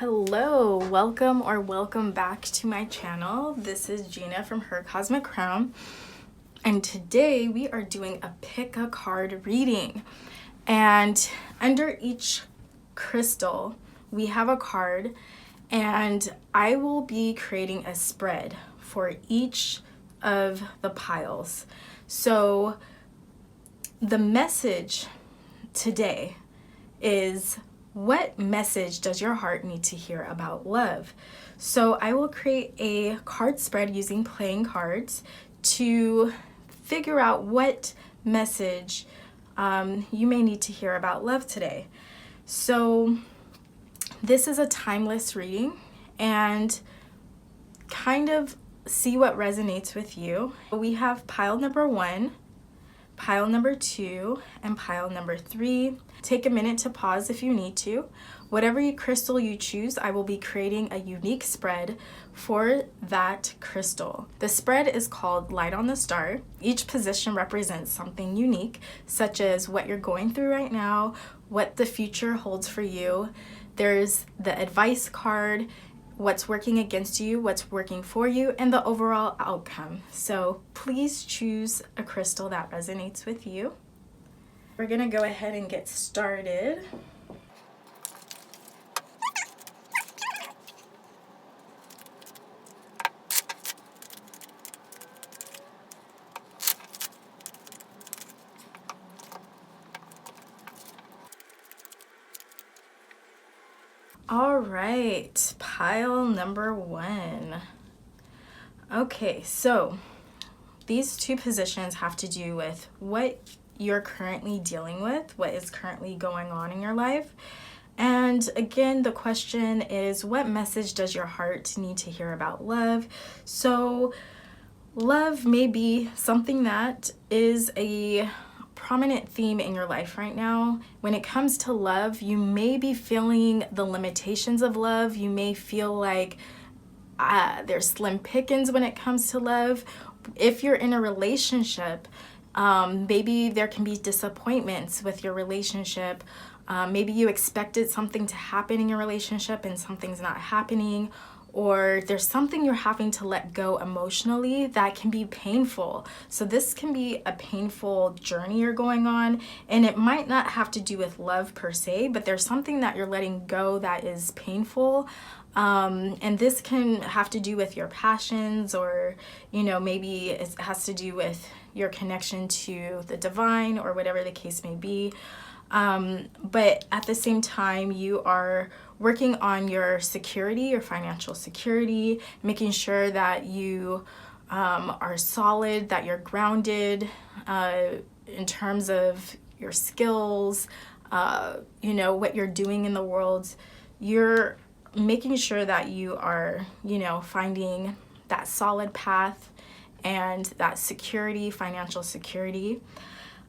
Hello, welcome back to my channel. This is Gina from Her Cosmic Crown, and today we are doing a pick a card reading. And under each crystal we have a card, and I will be creating a spread for each of the piles. So the message today is, what message does your heart need to hear about love? So I will create a card spread using playing cards to figure out what message you may need to hear about love today. So this is a timeless reading, and kind of see what resonates with you. We have pile number 1, pile number 2, and pile number 3. Take a minute to pause if you need to. Whatever crystal you choose, I will be creating a unique spread for that crystal. The spread is called Light on the Star. Each position represents something unique, such as what you're going through right now, what the future holds for you. There's the advice card, what's working against you, what's working for you, and the overall outcome. So please choose a crystal that resonates with you. We're gonna go ahead and get started. All right, pile number 1. Okay, so these two positions have to do with what you're currently dealing with, what is currently going on in your life. And again, the question is, what message does your heart need to hear about love? So love may be something that is a prominent theme in your life right now. When it comes to love, you may be feeling the limitations of love. You may feel like there's slim pickings when it comes to love. If you're in a relationship, maybe there can be disappointments with your relationship. Maybe you expected something to happen in your relationship and something's not happening, or there's something you're having to let go emotionally that can be painful. So this can be a painful journey you're going on, and it might not have to do with love per se, but there's something that you're letting go that is painful. And this can have to do with your passions, or maybe it has to do with your connection to the divine, or whatever the case may be. But at the same time, you are working on your security, your financial security, making sure that you are solid, that you're grounded in terms of your skills, what you're doing in the world. You're making sure that you are, finding that solid path and that security, financial security.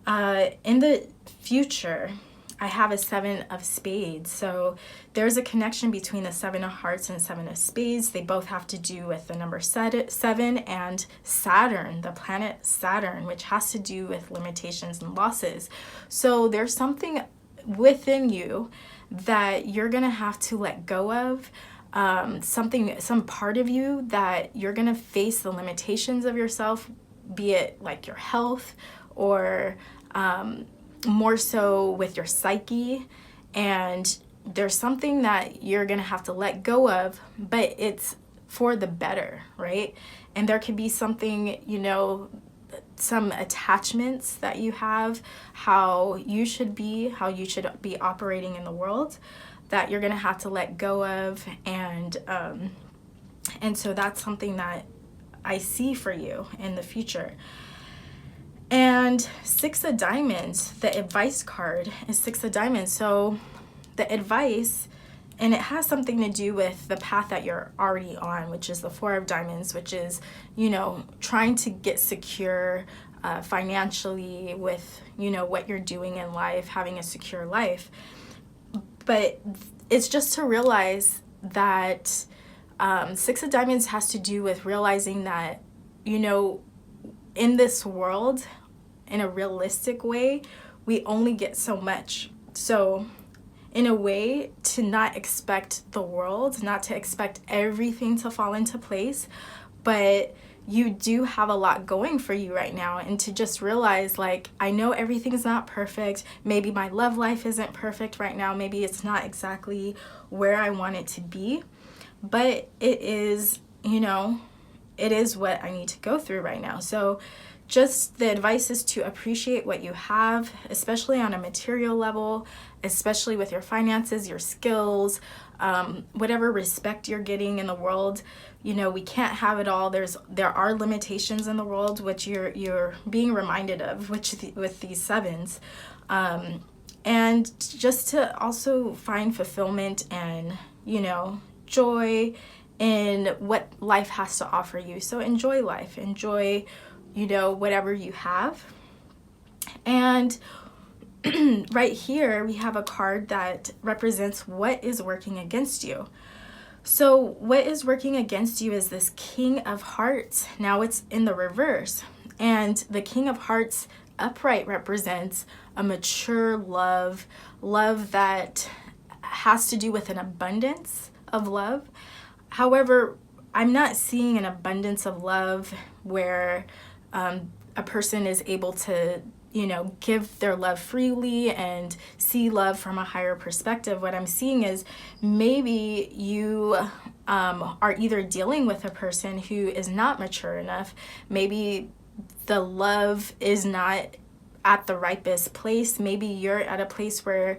In the future, I have a 7 of spades. So there's a connection between the 7 of hearts and 7 of spades. They both have to do with the number 7 and Saturn, the planet Saturn, which has to do with limitations and losses. So there's something within you that you're gonna have to let go of, some part of you that you're gonna face the limitations of yourself, be it like your health, or more so with your psyche. And there's something that you're gonna have to let go of, but it's for the better, right? And there could be something, some attachments that you have, how you should be operating in the world, that you're gonna have to let go of. And so that's something that I see for you in the future. And 6 of diamonds, the advice card is 6 of diamonds. So the advice, and it has something to do with the path that you're already on, which is the 4 of diamonds, which is, trying to get secure financially with, what you're doing in life, having a secure life. But it's just to realize that 6 of diamonds has to do with realizing that, in this world, in a realistic way, we only get so much. So in a way to not expect the world, not to expect everything to fall into place, but you do have a lot going for you right now, and to just realize, like, I know everything's not perfect. Maybe my love life isn't perfect right now. Maybe it's not exactly where I want it to be, but it is, you know, it is what I need to go through right now. So just the advice is to appreciate what you have, especially on a material level, especially with your finances, your skills, whatever respect you're getting in the world. You know, we can't have it all. There are limitations in the world, which you're being reminded of, with these sevens. And just to also find fulfillment and, you know, joy in what life has to offer you. So enjoy life, enjoy, you know, whatever you have. And right here, we have a card that represents what is working against you. So what is working against you is this King of Hearts. Now it's in the reverse. And the King of Hearts upright represents a mature love that has to do with an abundance of love. However, I'm not seeing an abundance of love where a person is able to, you know, give their love freely and see love from a higher perspective. What I'm seeing is maybe you are either dealing with a person who is not mature enough. Maybe the love is not at the ripest place. Maybe you're at a place where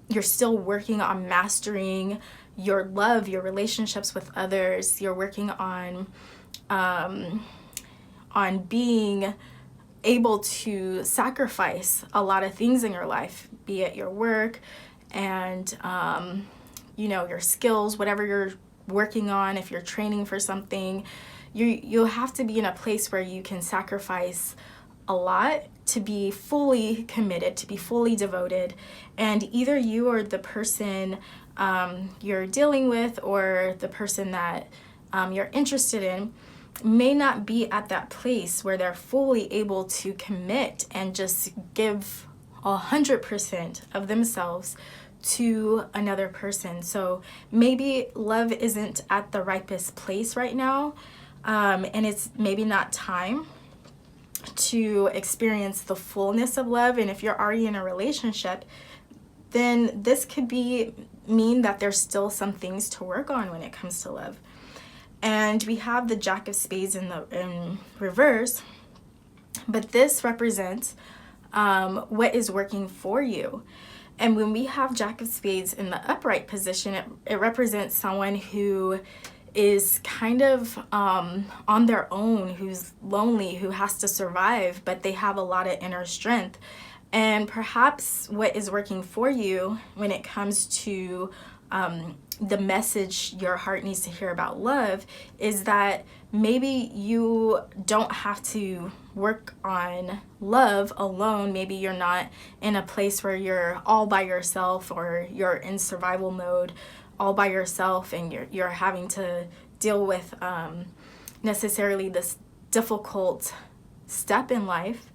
you're still working on mastering your love, your relationships with others. You're working on being able to sacrifice a lot of things in your life, be it your work and you know, your skills, whatever you're working on. If you're training for something, you'll have to be in a place where you can sacrifice a lot to be fully committed, to be fully devoted. And either you or the person you're dealing with, or the person that you're interested in, may not be at that place where they're fully able to commit and just give 100% of themselves to another person. So maybe love isn't at the ripest place right now, and it's maybe not time to experience the fullness of love. And if you're already in a relationship, then this could mean that there's still some things to work on when it comes to love. And we have the Jack of Spades in reverse, but this represents what is working for you. And when we have Jack of Spades in the upright position, it represents someone who is kind of on their own, who's lonely, who has to survive, but they have a lot of inner strength. And perhaps what is working for you when it comes to the message your heart needs to hear about love is that maybe you don't have to work on love alone. Maybe you're not in a place where you're all by yourself, or you're in survival mode all by yourself, and you're having to deal with necessarily this difficult step in life.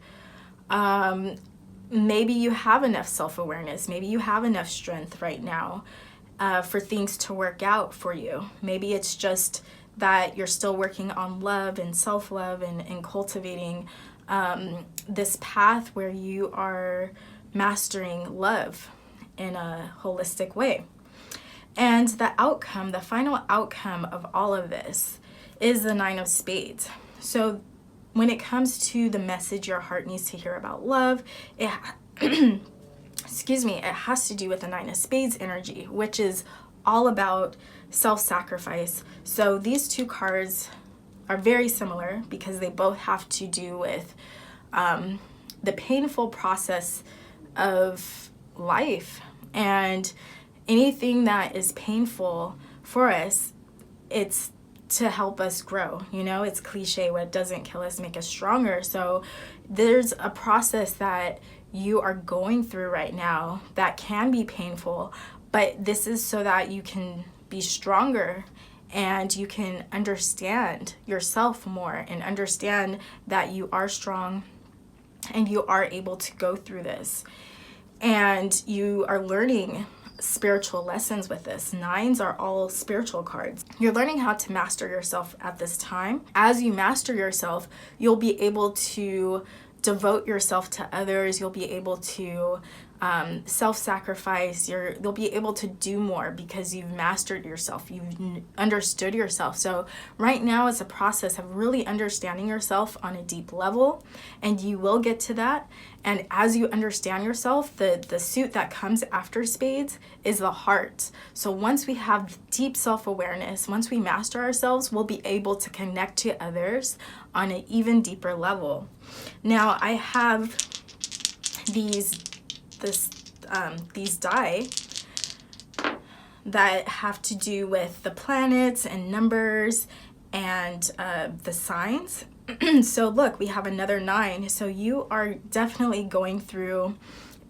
Maybe you have enough self-awareness. Maybe you have enough strength right now for things to work out for you. Maybe it's just that you're still working on love and self-love and cultivating this path where you are mastering love in a holistic way. And the outcome, the final outcome of all of this is the Nine of Spades. So when it comes to the message your heart needs to hear about love, it it has to do with the Nine of Spades energy, which is all about self-sacrifice. So these two cards are very similar because they both have to do with the painful process of life. And anything that is painful for us, it's to help us grow. You know, it's cliche, what doesn't kill us make us stronger. So there's a process that you are going through right now that can be painful, but this is so that you can be stronger and you can understand yourself more and understand that you are strong and you are able to go through this. And you are learning spiritual lessons with this. Nines are all spiritual cards. You're learning how to master yourself at this time. As you master yourself, you'll be able to devote yourself to others. You'll be able to self-sacrifice. You'll be able to do more because you've mastered yourself. You've understood yourself. So right now it's a process of really understanding yourself on a deep level, and you will get to that. And as you understand yourself, the suit that comes after spades is the heart. So once we have deep self-awareness, once we master ourselves, we'll be able to connect to others on an even deeper level. Now I have these die that have to do with the planets and numbers and the signs. So look, we have another 9. So you are definitely going through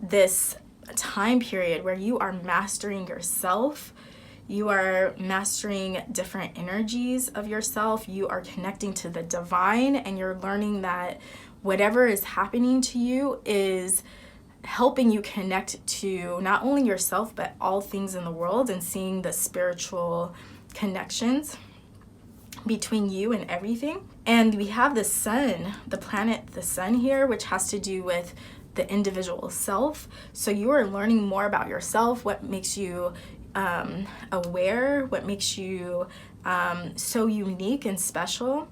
this time period where you are mastering yourself. You are mastering different energies of yourself. You are connecting to the divine, and you're learning that whatever is happening to you is helping you connect to not only yourself, but all things in the world, and seeing the spiritual connections between you and everything. And we have the sun, the planet, the sun here, which has to do with the individual self. So you are learning more about yourself, what makes you aware, what makes you so unique and special.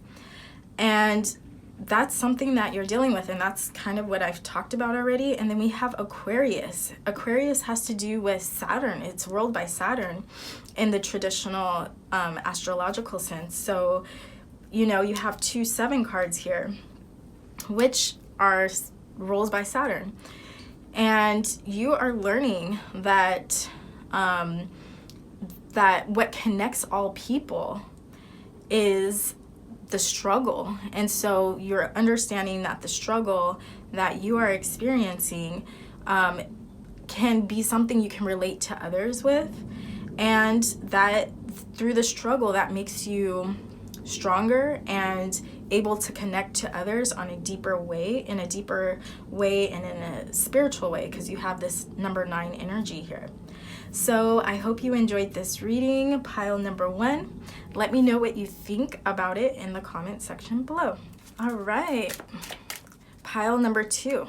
And that's something that you're dealing with, and that's kind of what I've talked about already. And then we have Aquarius. Aquarius has to do with Saturn. It's ruled by Saturn in the traditional astrological sense. So, you know, you have 2 7 cards here, which are ruled by Saturn. And you are learning that that what connects all people is the struggle. And so you're understanding that the struggle that you are experiencing can be something you can relate to others with, and that through the struggle that makes you stronger and able to connect to others on a deeper way, in a spiritual way, because you have this number 9 energy here. So I hope you enjoyed this reading, pile number 1. Let me know what you think about it in the comment section below. All right, pile number 2.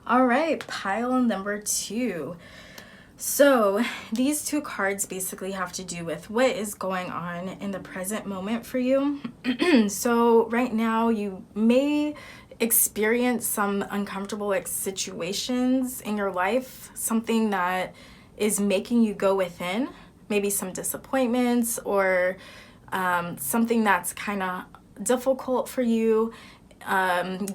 All right, pile number 2. So these 2 cards basically have to do with what is going on in the present moment for you. So right now you may experience some uncomfortable situations in your life, something that is making you go within, maybe some disappointments or something that's kind of difficult for you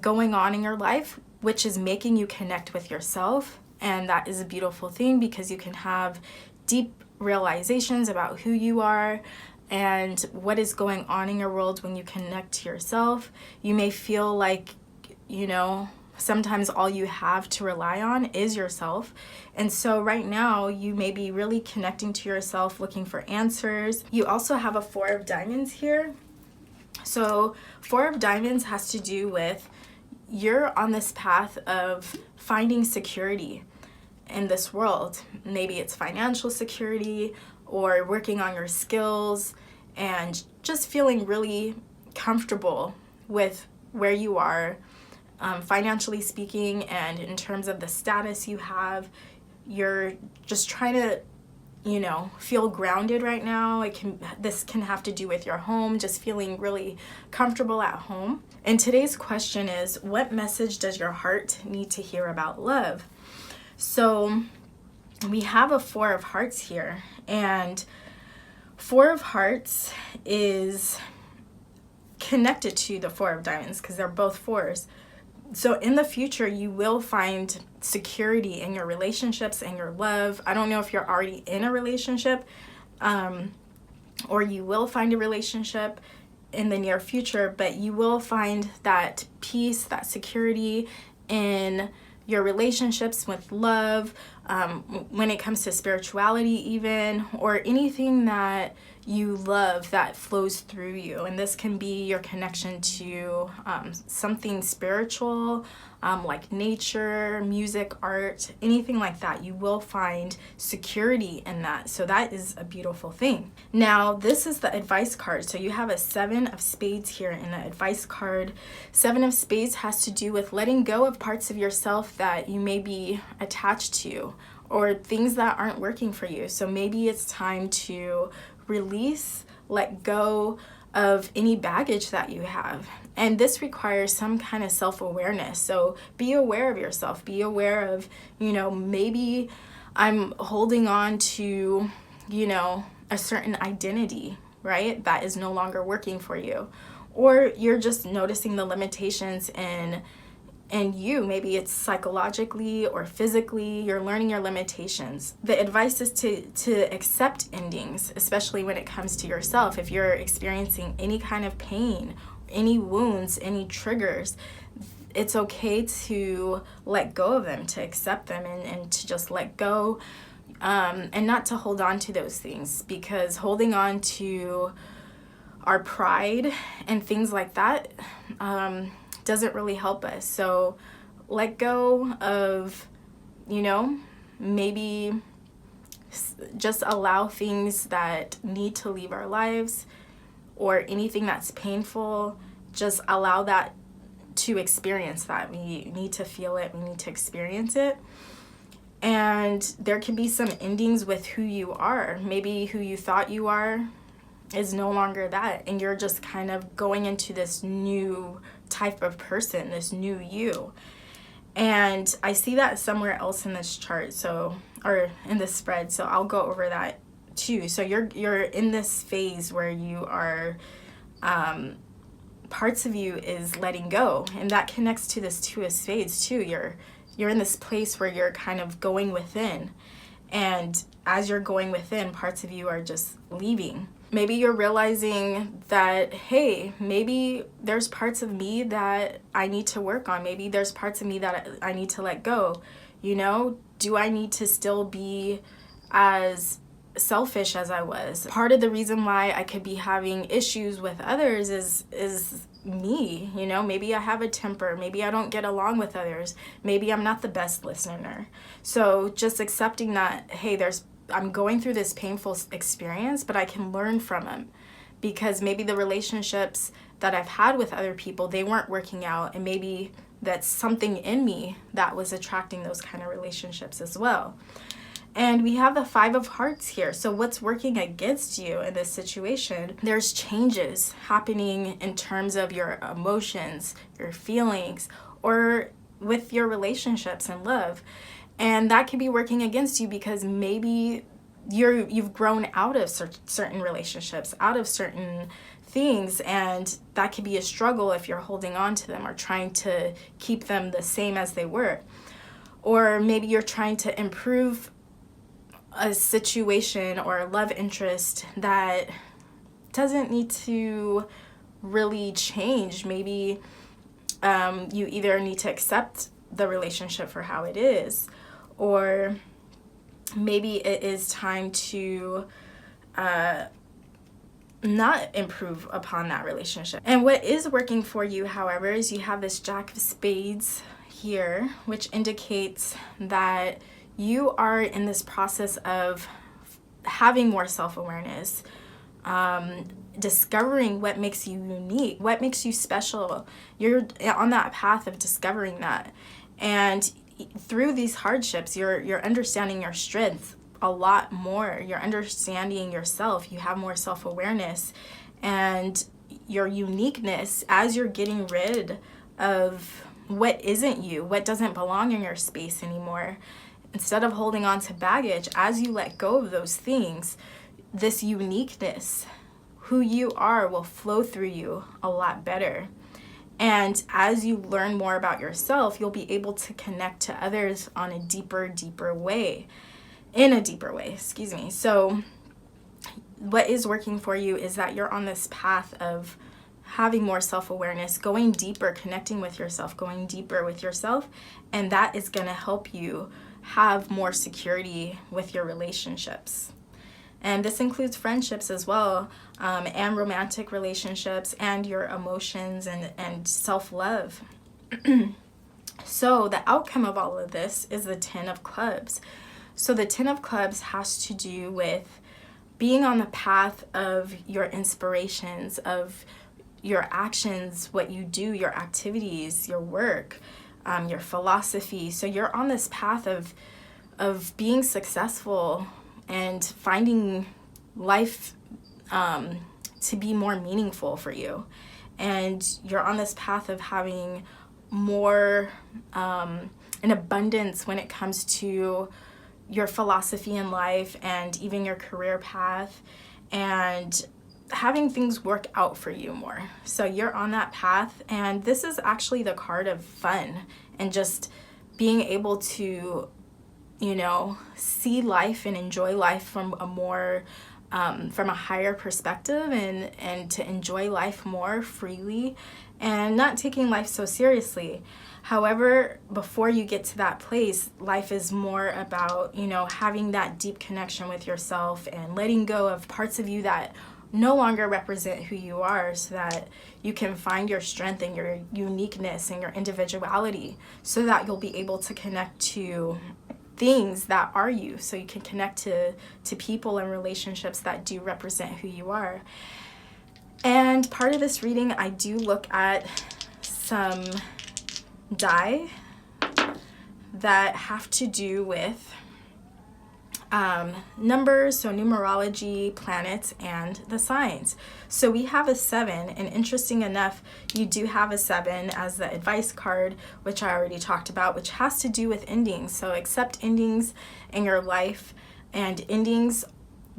going on in your life, which is making you connect with yourself. And that is a beautiful thing, because you can have deep realizations about who you are and what is going on in your world when you connect to yourself. You may feel like, you know, sometimes all you have to rely on is yourself. And so right now you may be really connecting to yourself, looking for answers. You also have a 4 of diamonds here. So 4 of diamonds has to do with you're on this path of finding security in this world. Maybe it's financial security or working on your skills and just feeling really comfortable with where you are, financially speaking, and in terms of the status you have. You're just trying to, you know, feel grounded right now. This can have to do with your home, just feeling really comfortable at home. And today's question is, what message does your heart need to hear about love? So we have a 4 of hearts here, and 4 of hearts is connected to the 4 of diamonds because they're both 4s. So in the future, you will find security in your relationships and your love. I don't know if you're already in a relationship, or you will find a relationship in the near future, but you will find that peace, that security in your relationships with love, when it comes to spirituality even, or anything that you love that flows through you. And this can be your connection to something spiritual, like nature, music, art, anything like that. You will find security in that. So that is a beautiful thing. Now, this is the advice card. So you have a 7 of spades here in the advice card. 7 of spades has to do with letting go of parts of yourself that you may be attached to, or things that aren't working for you. So maybe it's time to release, let go of any baggage that you have. And this requires some kind of self-awareness. So be aware of yourself. Be aware of, maybe I'm holding on to, a certain identity, right? That is no longer working for you. Or you're just noticing the limitations in you. Maybe it's psychologically or physically, you're learning your limitations. The advice is to accept endings, especially when it comes to yourself. If you're experiencing any kind of pain, any wounds, any triggers, it's okay to let go of them, to accept them, and to just let go, and not to hold on to those things, because holding on to our pride and things like that doesn't really help us. So let go of, maybe just allow things that need to leave our lives, or anything that's painful. Just allow that to experience that. We need to feel it. We need to experience it. And there can be some endings with who you are. Maybe who you thought you are is no longer that, and you're just kind of going into this new type of person, this new you. And I see that somewhere else in this chart, or in this spread, so I'll go over that too. So you're in this phase where you are, parts of you is letting go, and that connects to this 2 of spades too. You're in this place where you're kind of going within, and as you're going within, parts of you are just leaving. Maybe you're realizing that, hey, maybe there's parts of me that I need to work on. Maybe there's parts of me that I need to let go. Do I need to still be as selfish as I was? Part of the reason why I could be having issues with others is me. Maybe I have a temper. Maybe I don't get along with others. Maybe I'm not the best listener. So just accepting that, hey, I'm going through this painful experience, but I can learn from them, because maybe the relationships that I've had with other people, they weren't working out, and maybe that's something in me that was attracting those kind of relationships as well. And we have the 5 of hearts here. So what's working against you in this situation? There's changes happening in terms of your emotions, your feelings, or with your relationships and love. And that could be working against you because maybe you've grown out of certain relationships, out of certain things, and that could be a struggle if you're holding on to them or trying to keep them the same as they were. Or maybe you're trying to improve a situation or a love interest that doesn't need to really change. Maybe you either need to accept the relationship for how it is, or maybe it is time to not improve upon that relationship. And what is working for you, however, is you have this Jack of Spades here, which indicates that you are in this process of having more self-awareness, discovering what makes you unique, what makes you special. You're on that path of discovering that. And through these hardships, you're understanding your strengths a lot more. You're understanding yourself. You have more self-awareness and your uniqueness as you're getting rid of what isn't you, what doesn't belong in your space anymore. Instead of holding on to baggage, as you let go of those things, this uniqueness, who you are, will flow through you a lot better. And as you learn more about yourself, you'll be able to connect to others on a deeper way. So what is working for you is that you're on this path of having more self-awareness, going deeper, connecting with yourself, going deeper with yourself, and that is going to help you have more security with your relationships. And this includes friendships as well, and romantic relationships, and your emotions and self-love. So the outcome of all of this is the 10 of clubs. So the 10 of clubs has to do with being on the path of your inspirations, of your actions, what you do, your activities, your work, your philosophy. So you're on this path of being successful and finding life to be more meaningful for you. And you're on this path of having more an abundance when it comes to your philosophy in life and even your career path, and having things work out for you more. So you're on that path, and this is actually the card of fun and just being able to, see life and enjoy life from a more from a higher perspective, and to enjoy life more freely and not taking life so seriously. However, before you get to that place, life is more about, having that deep connection with yourself and letting go of parts of you that no longer represent who you are, so that you can find your strength and your uniqueness and your individuality, so that you'll be able to connect to things that are you, so you can connect to people and relationships that do represent who you are. And part of this reading, I do look at some die that have to do with numbers, so numerology, planets, and the signs. So we have a 7, and interesting enough, you do have a 7 as the advice card, which I already talked about, which has to do with endings. So accept endings in your life, and endings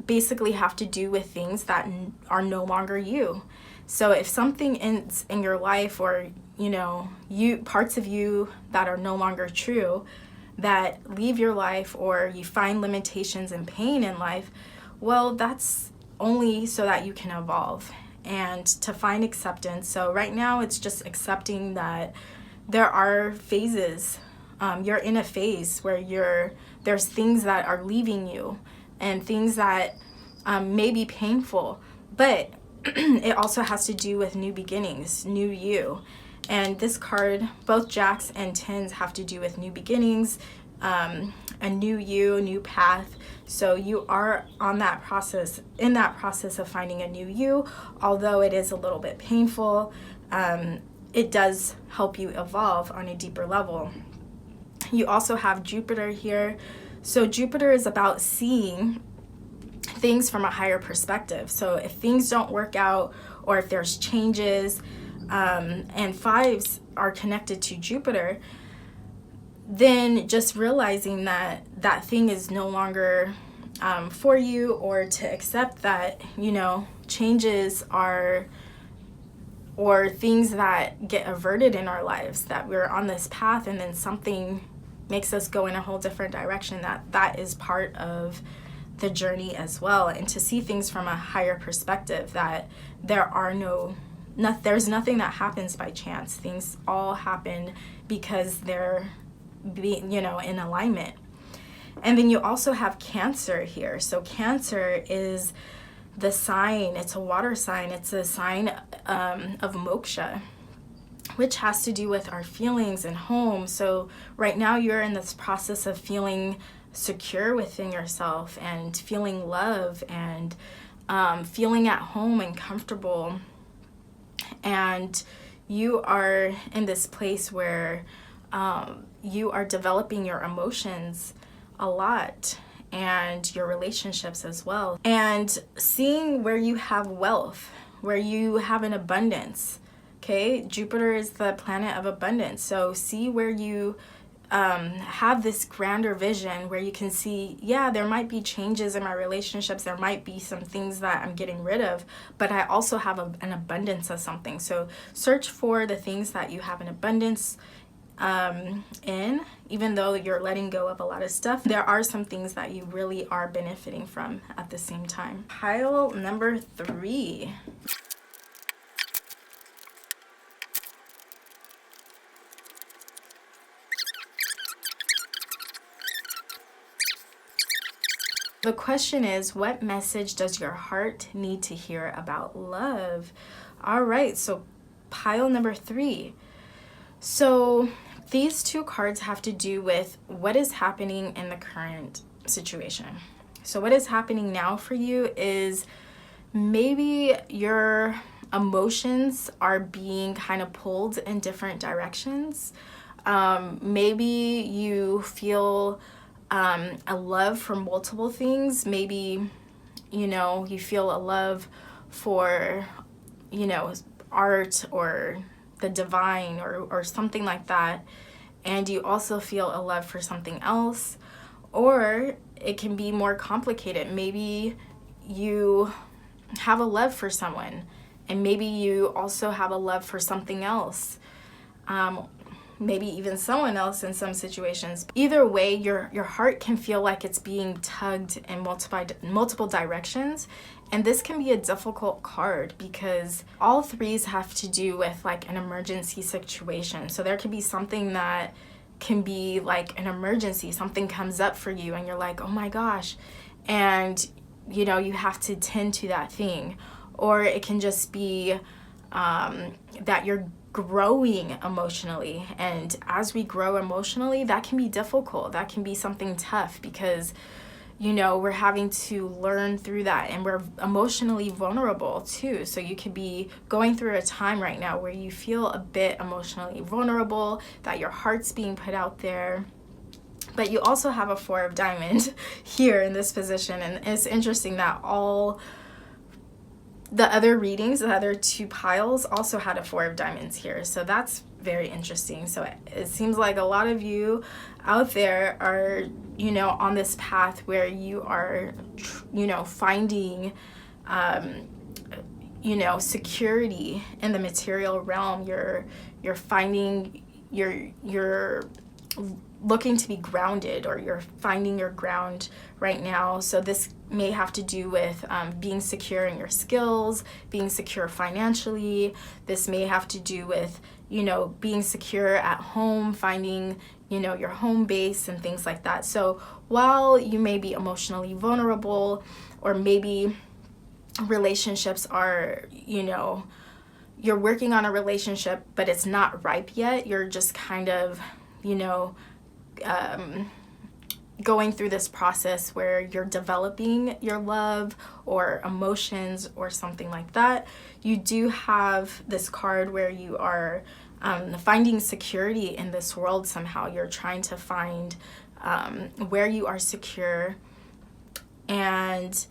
basically have to do with things that are no longer you. So if something ends in your life, or you parts of you that are no longer true, that leave your life, or you find limitations and pain in life, well, that's only so that you can evolve and to find acceptance. So right now it's just accepting that there are phases. You're in a phase where there's things that are leaving you, and things that may be painful, but it also has to do with new beginnings, new you. And this card, both jacks and tens, have to do with new beginnings, a new you, a new path. So you are in that process of finding a new you. Although it is a little bit painful, it does help you evolve on a deeper level. You also have Jupiter here. So Jupiter is about seeing things from a higher perspective. So if things don't work out, or if there's changes, and 5s are connected to Jupiter, then just realizing that that thing is no longer for you, or to accept that, changes are, or things that get averted in our lives, that we're on this path and then something makes us go in a whole different direction, that is part of the journey as well. And to see things from a higher perspective, that there's nothing that happens by chance. Things all happen because they're in alignment. And then you also have Cancer here. So Cancer is the sign, it's a water sign, it's a sign of moksha, which has to do with our feelings and home. So right now you're in this process of feeling secure within yourself, and feeling love, and feeling at home and comfortable. And you are in this place where you are developing your emotions a lot, and your relationships as well, and seeing where you have wealth, where you have an abundance. Okay, Jupiter is the planet of abundance. So see where you have this grander vision, where you can see, there might be changes in my relationships, there might be some things that I'm getting rid of, but I also have an abundance of something. So search for the things that you have an abundance in. Even though you're letting go of a lot of stuff, there are some things that you really are benefiting from at the same time. Pile number 3. The question is, what message does your heart need to hear about love? All right, so pile number 3. So these two cards have to do with what is happening in the current situation. So what is happening now for you is maybe your emotions are being kind of pulled in different directions. Maybe you feel a love for multiple things. Maybe, you feel a love for, art or the divine or something like that. And you also feel a love for something else. Or it can be more complicated. Maybe you have a love for someone, and maybe you also have a love for something else. Maybe even someone else in some situations. Either way, your heart can feel like it's being tugged in multiple directions. And this can be a difficult card because all 3s have to do with like an emergency situation. So there could be something that can be like an emergency. Something comes up for you and you're like, oh my gosh. And you have to tend to that thing. Or it can just be that you're growing emotionally, and as we grow emotionally, that can be difficult. That can be something tough because we're having to learn through that, and we're emotionally vulnerable too. So you could be going through a time right now where you feel a bit emotionally vulnerable, that your heart's being put out there. But you also have a 4 of diamonds here in this position, and it's interesting that all the other readings, the other 2 piles, also had a 4 of diamonds here. So that's very interesting. So it seems like a lot of you out there are, on this path where you are, finding, security in the material realm. You're finding, you're looking to be grounded, or you're finding your ground right now. So this may have to do with being secure in your skills, being secure financially. This may have to do with, being secure at home, finding, your home base and things like that. So while you may be emotionally vulnerable, or maybe relationships are, you're working on a relationship, but it's not ripe yet. You're just kind of, going through this process where you're developing your love or emotions or something like that. You do have this card where you are finding security in this world somehow. You're trying to find where you are secure. And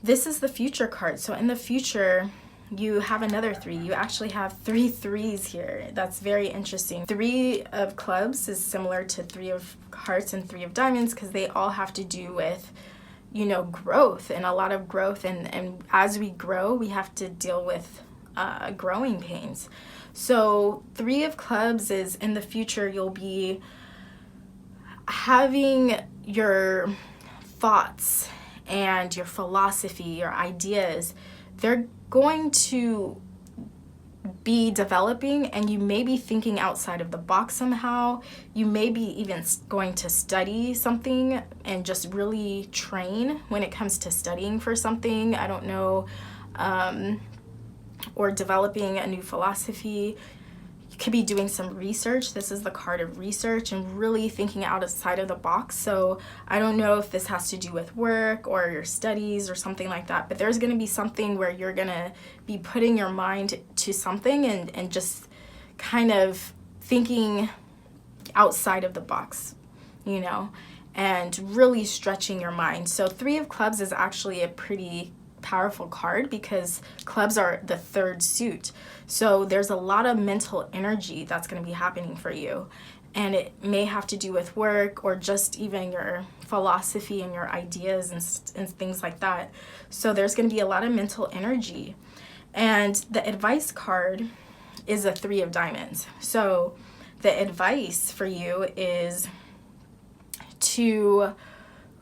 this is the future card. So in the future, you have another 3. You actually have 3 3s here. That's very interesting. 3 of clubs is similar to 3 of hearts and 3 of diamonds because they all have to do with, growth, and a lot of growth. And as we grow, we have to deal with growing pains. So 3 of clubs is in the future, you'll be having your thoughts and your philosophy, your ideas, they're going to be developing, and you may be thinking outside of the box somehow. You may be even going to study something and just really train when it comes to studying for something. I don't know, or developing a new philosophy. You could be doing some research. This is the card of research and really thinking outside of the box. So I don't know if this has to do with work or your studies or something like that, but there's going to be something where you're going to be putting your mind to something and just kind of thinking outside of the box, and really stretching your mind. So 3 of clubs is actually a pretty powerful card because clubs are the 3rd suit. So there's a lot of mental energy that's going to be happening for you. And it may have to do with work or just even your philosophy and your ideas and things like that. So there's going to be a lot of mental energy. And the advice card is a 3 of diamonds. So the advice for you is to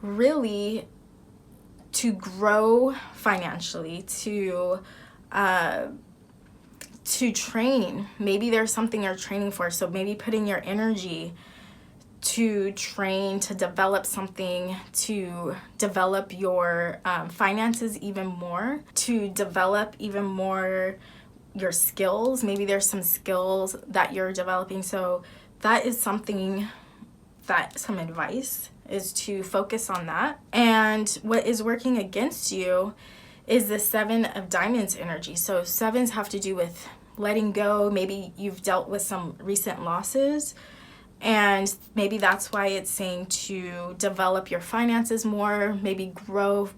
really grow financially, to train. Maybe there's something you're training for, so maybe putting your energy to train, to develop something, to develop your finances even more, to develop even more your skills. Maybe there's some skills that you're developing. So that is something, that some advice is to focus on that. And what is working against you is the 7 of Diamonds energy. So 7s have to do with letting go. Maybe you've dealt with some recent losses, and maybe that's why it's saying to develop your finances more, maybe grow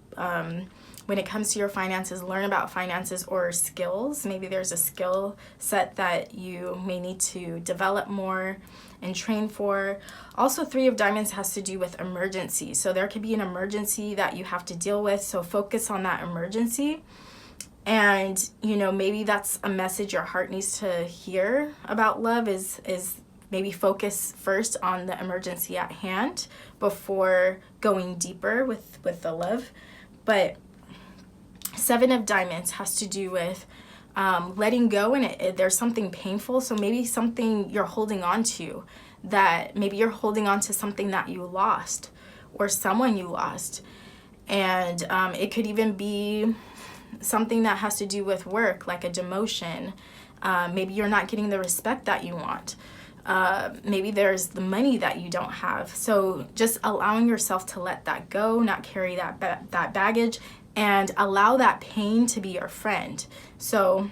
when it comes to your finances, learn about finances or skills. Maybe there's a skill set that you may need to develop more and train for. Also, 3 of Diamonds has to do with emergency. So there could be an emergency that you have to deal with. So focus on that emergency. And, you know, maybe that's a message your heart needs to hear about love is maybe focus first on the emergency at hand before going deeper with the love. But 7 of Diamonds has to do with letting go, and there's something painful. So maybe something you're holding on to, that maybe you're holding on to something that you lost or someone you lost. And it could even be something that has to do with work, like a demotion. Maybe you're not getting the respect that you want. Maybe there's the money that you don't have. So just allowing yourself to let that go, not carry that baggage, and allow that pain to be your friend. So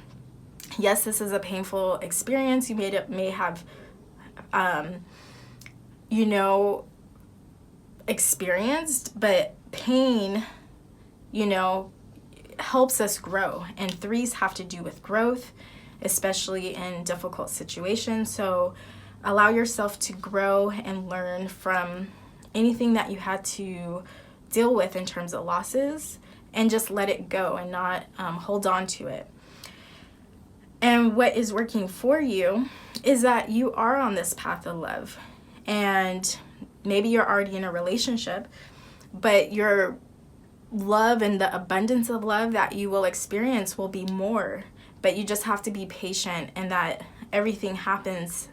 yes, this is a painful experience. You may have, you know, experienced, but pain, you know, helps us grow. And 3s have to do with growth, especially in difficult situations. So allow yourself to grow and learn from anything that you had to deal with in terms of losses, and just let it go and not hold on to it. And what is working for you is that you are on this path of love, and maybe you're already in a relationship, but your love and the abundance of love that you will experience will be more. But you just have to be patient, and that everything happens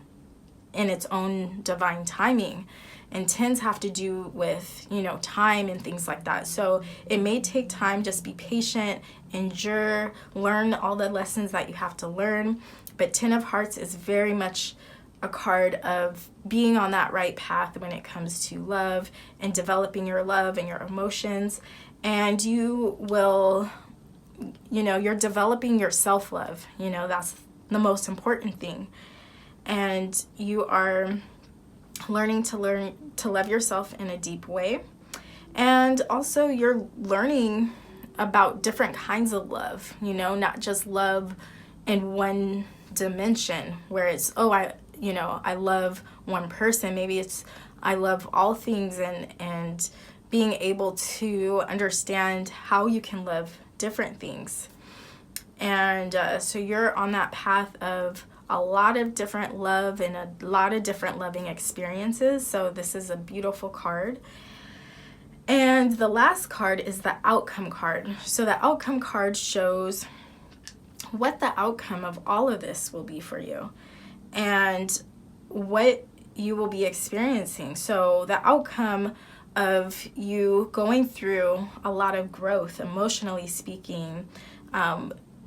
in its own divine timing. And 10s have to do with, you know, time and things like that. So it may take time. Just be patient, endure, learn all the lessons that you have to learn. But 10 of Hearts is very much a card of being on that right path when it comes to love and developing your love and your emotions. And you will, you know, you're developing your self-love. You know, that's the most important thing. And you are learning to love yourself in a deep way. And also you're learning about different kinds of love, you know, not just love in one dimension where it's, oh, I love one person. Maybe it's, I love all things, and being able to understand how you can love different things. And so you're on that path of a lot of different love and a lot of different loving experiences. So this is a beautiful card. And the last card is the outcome card. So the outcome card shows what the outcome of all of this will be for you and what you will be experiencing. So the outcome of you going through a lot of growth, emotionally speaking,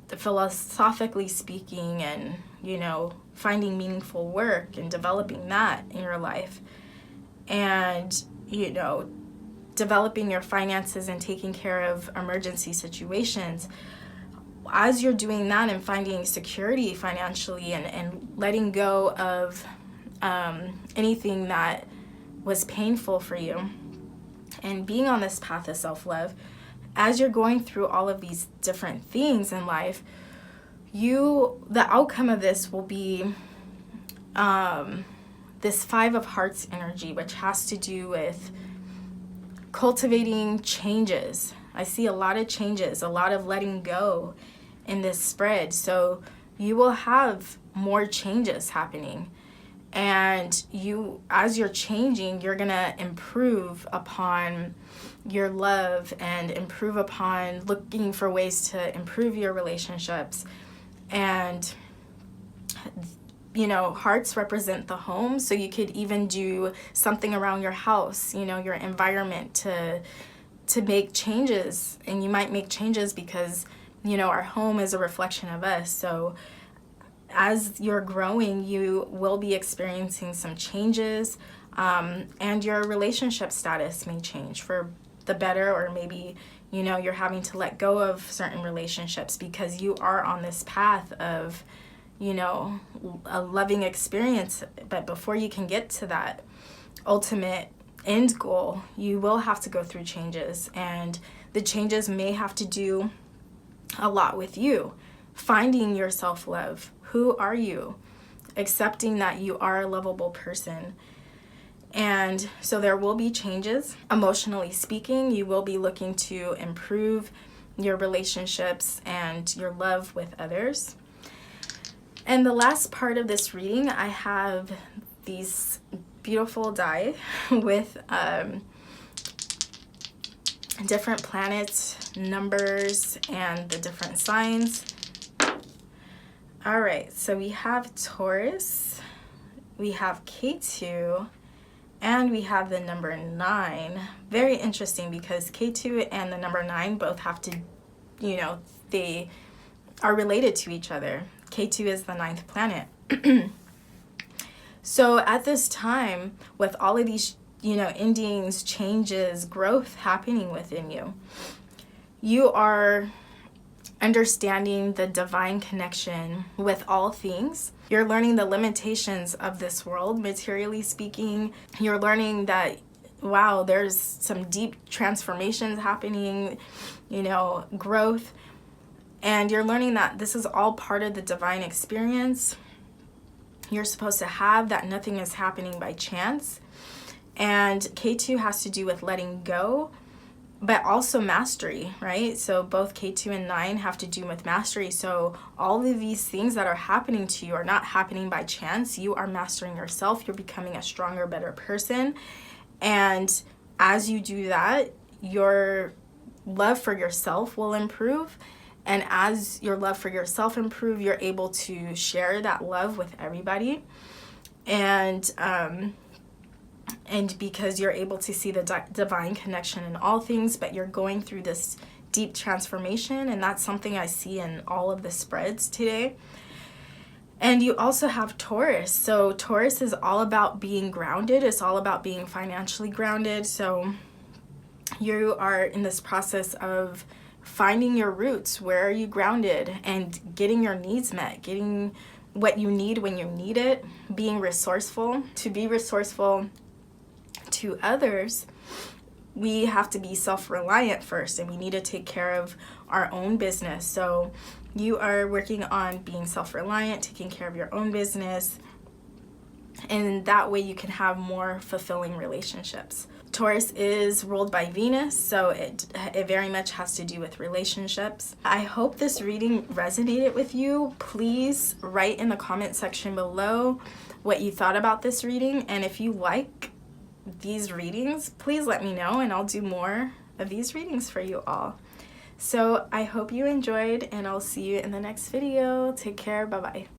philosophically speaking, and, you know, finding meaningful work and developing that in your life, and, you know, developing your finances and taking care of emergency situations. As you're doing that and finding security financially, and letting go of anything that was painful for you, and being on this path of self-love, as you're going through all of these different things in life, the outcome of this will be this 5 of Hearts energy, which has to do with cultivating changes. I see a lot of changes, a lot of letting go in this spread. So you will have more changes happening. And as you're changing, you're gonna improve upon your love and improve upon looking for ways to improve your relationships. And you know, hearts represent the home, so you could even do something around your house, you know, your environment to make changes. And you might make changes because, you know, our home is a reflection of us. So as you're growing, you will be experiencing some changes, and your relationship status may change for the better, or maybe, you know, you're having to let go of certain relationships because you are on this path of, you know, a loving experience. But before you can get to that ultimate end goal, you will have to go through changes, and the changes may have to do a lot with you finding your self-love. Who are you? Accepting that you are a lovable person. And so there will be changes. Emotionally speaking, you will be looking to improve your relationships and your love with others. And the last part of this reading, I have these beautiful die with different planets, numbers, and the different signs. All right, so we have Taurus, we have K2, and we have the number 9. Very interesting because K2 and the number 9 both have to, you know, they are related to each other. K2 is the 9th planet. So at this time, with all of these, you know, endings, changes, growth happening within you, you are understanding the divine connection with all things. You're learning the limitations of this world, materially speaking. You're learning that, wow, there's some deep transformations happening, you know, growth. And you're learning that this is all part of the divine experience you're supposed to have, that nothing is happening by chance. And K2 has to do with letting go, but also mastery, right? So both K2 and 9 have to do with mastery. So all of these things that are happening to you are not happening by chance. You are mastering yourself. You're becoming a stronger, better person. And as you do that, your love for yourself will improve. And as your love for yourself improve, you're able to share that love with everybody. And because you're able to see the divine connection in all things, but you're going through this deep transformation, and that's something I see in all of the spreads today. And you also have Taurus. So Taurus is all about being grounded. It's all about being financially grounded. So you are in this process of finding your roots. Where are you grounded? And getting your needs met, getting what you need when you need it, being resourceful. To be resourceful to others, we have to be self-reliant first, and we need to take care of our own business. So you are working on being self-reliant, taking care of your own business, and that way you can have more fulfilling relationships. Taurus is ruled by Venus, so it very much has to do with relationships. I hope this reading resonated with you. Please write in the comment section below what you thought about this reading, and if you like these readings, please let me know, and I'll do more of these readings for you all. So I hope you enjoyed, and I'll see you in the next video. Take care. Bye-bye.